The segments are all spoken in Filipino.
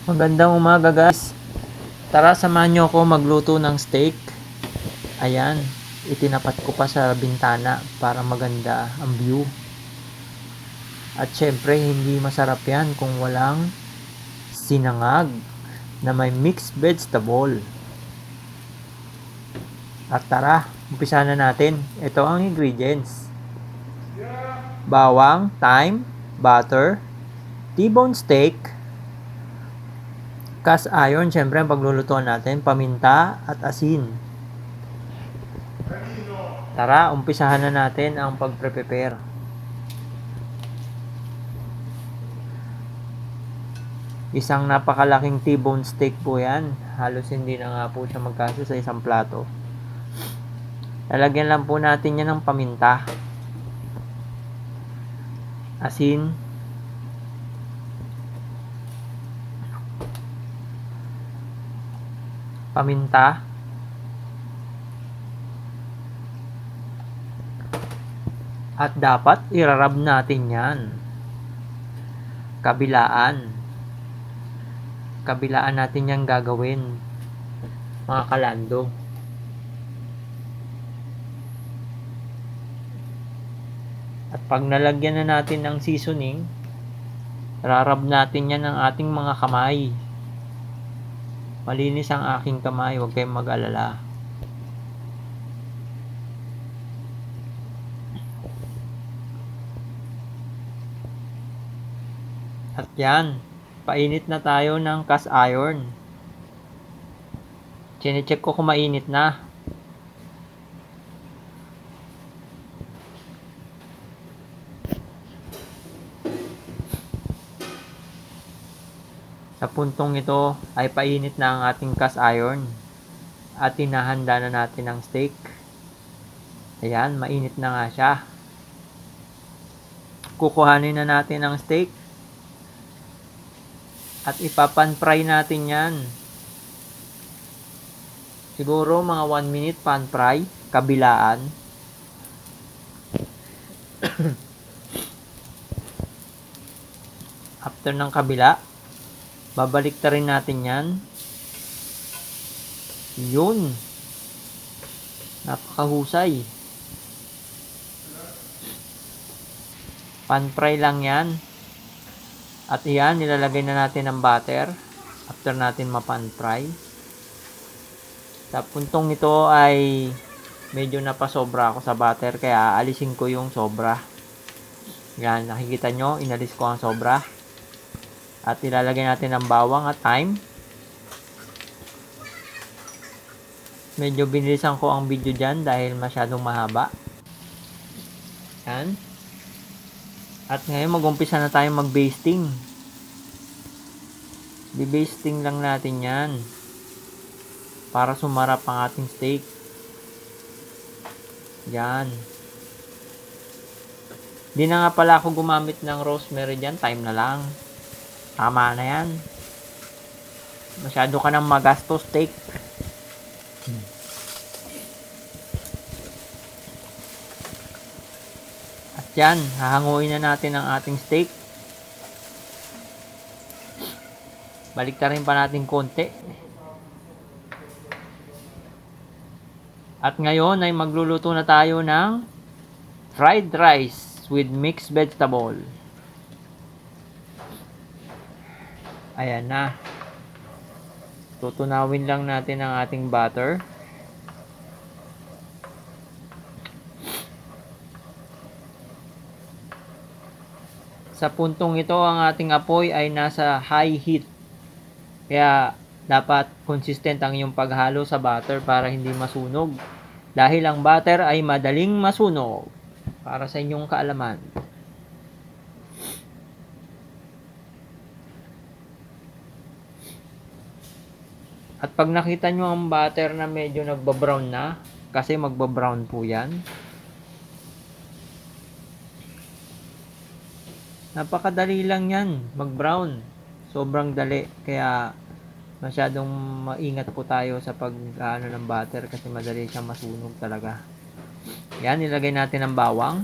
Magandang umaga guys. Tara samahan nyo ako magluto ng steak. Ayan, itinapat ko pa sa bintana para maganda ang view. At syempre hindi masarap yan kung walang sinangag na may mixed vegetable. At tara, umpisa na natin. Ito ang ingredients. Bawang, thyme, butter, T-bone steak, cast iron, syempre ang paglulutuan natin, paminta at asin. Tara, umpisahan na natin ang pagpre-prepare. Isang napakalaking T-bone steak po yan. Halos hindi na nga po siya magkasya sa isang plato. Lalagyan lang po natin yan ng paminta, asin, paminta, at dapat irarab natin yan kabilaan natin yan gagawin, mga kalando. At pag nalagyan na natin ng seasoning, rarab natin yan ng ating mga kamay. Malinis ang aking kamay, huwag kayong mag-alala. At yan, painit na tayo ng cast iron. Chine-check ko kung mainit na. Sa puntong ito ay painit na ang ating cast iron at tinahanda na natin ang steak. Ayan, mainit na nga siya. Kukuhanin na natin ang steak at ipapan-fry natin yan. Siguro mga 1 minute pan-fry, kabilaan. After ng kabila, babalik ta rin natin yan. Yun. Napakahusay. Pan-fry lang yan. At iyan, nilalagay na natin ang butter. After natin mapan-fry. Sa puntong ito ay medyo napasobra ako sa butter. Kaya aalisin ko yung sobra. Yan, nakikita nyo, inalis ko ang sobra. At ilalagay natin ang bawang at thyme. Medyo binilisan ko ang video dyan dahil masyadong mahaba. Yan. At ngayon mag-umpisa na tayo mag-basting. Di-basting lang natin yan. Para sumarap ang ating steak. Yan. Di na nga pala ako gumamit ng rosemary dyan. Thyme na lang. Tama na yan. Masyado ka ng magastos steak. At yan, hahanguin na natin ang ating steak. Baliktarin pa natin konti. At ngayon ay magluluto na tayo ng fried rice with mixed vegetable. Ayan na. Tutunawin lang natin ang ating butter. Sa puntong ito, ang ating apoy ay nasa high heat. Kaya dapat consistent ang iyong paghalo sa butter para hindi masunog. Dahil ang butter ay madaling masunog. Para sa inyong kaalaman. At pag nakita nyo ang butter na medyo nagbabrown na, kasi magbabrown po yan. Napakadali lang yan, mag-brown. Sobrang dali, kaya masyadong maingat po tayo sa pag-ano ng butter kasi madali siyang masunog talaga. Yan, nilagay natin ang bawang.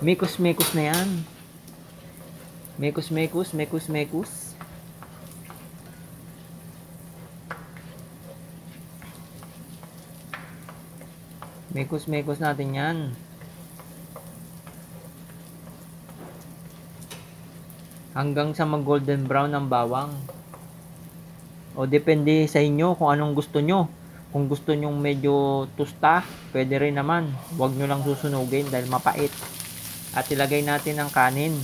Mekos-mekos na yan. Mekos-mekos, mekos-mekos. Mekos-mekos natin yan. Hanggang sa mag golden brown ng bawang. O depende sa inyo kung anong gusto nyo. Kung gusto nyo medyo tusta, pwede rin naman. Huwag nyo lang susunugin dahil mapait. At ilagay natin ang kanin.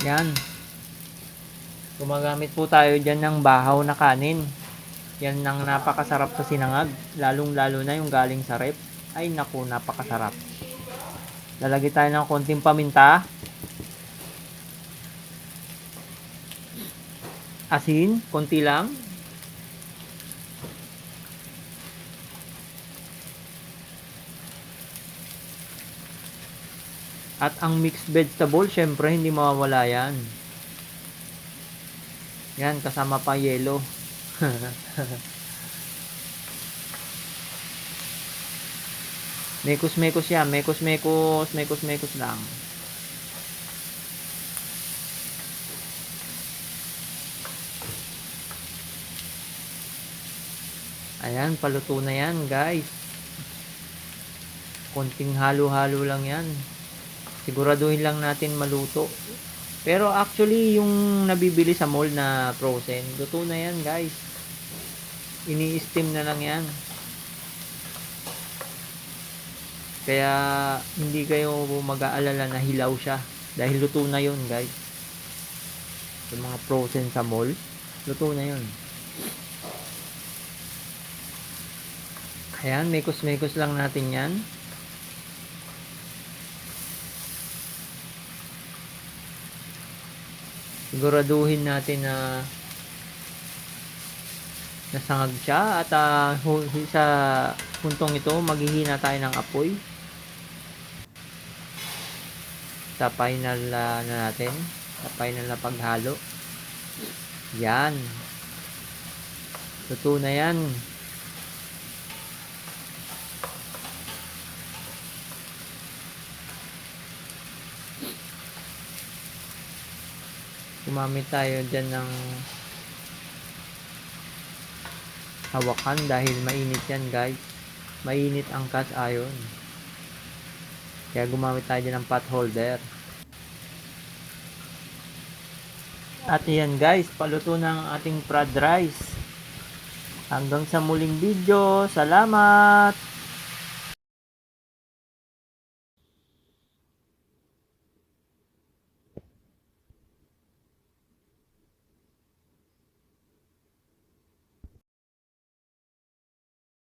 Yan. Gumagamit po tayo dyan ng bahaw na kanin. Yan ang napakasarap sa sinangag. Lalong-lalo na yung galing sa rep. Ay naku, napakasarap. Lalagay tayo ng konting paminta. Asin, konti lang. At ang mixed vegetable, syempre hindi mawawala yan. Yan, kasama pa yelo. Mekos-mekos yan, mekos-mekos, mekos-mekos lang. Ayan, paluto na yan, guys. Konting halo-halo lang yan. Siguraduhin lang natin maluto. Pero actually, yung nabibili sa mall na frozen, luto na yan, guys. Ini-steam na lang yan. Kaya, hindi kayo mag-aalala na hilaw siya. Dahil luto na yun, guys. Yung mga frozen sa mall, luto na yun. Ayan, mekos-mekos lang natin yan. Siguraduhin natin na nasangag siya at sa puntong ito maghihina tayo ng apoy sa final na natin, sa final na paghalo. Yan, luto na yan. Gumamit tayo dyan ng hawakan dahil mainit yan, guys. Mainit ang cast iron. Kaya gumamit tayo dyan ng pot holder. At yan, guys, paluto ng ating fried rice. Hanggang sa muling video. Salamat!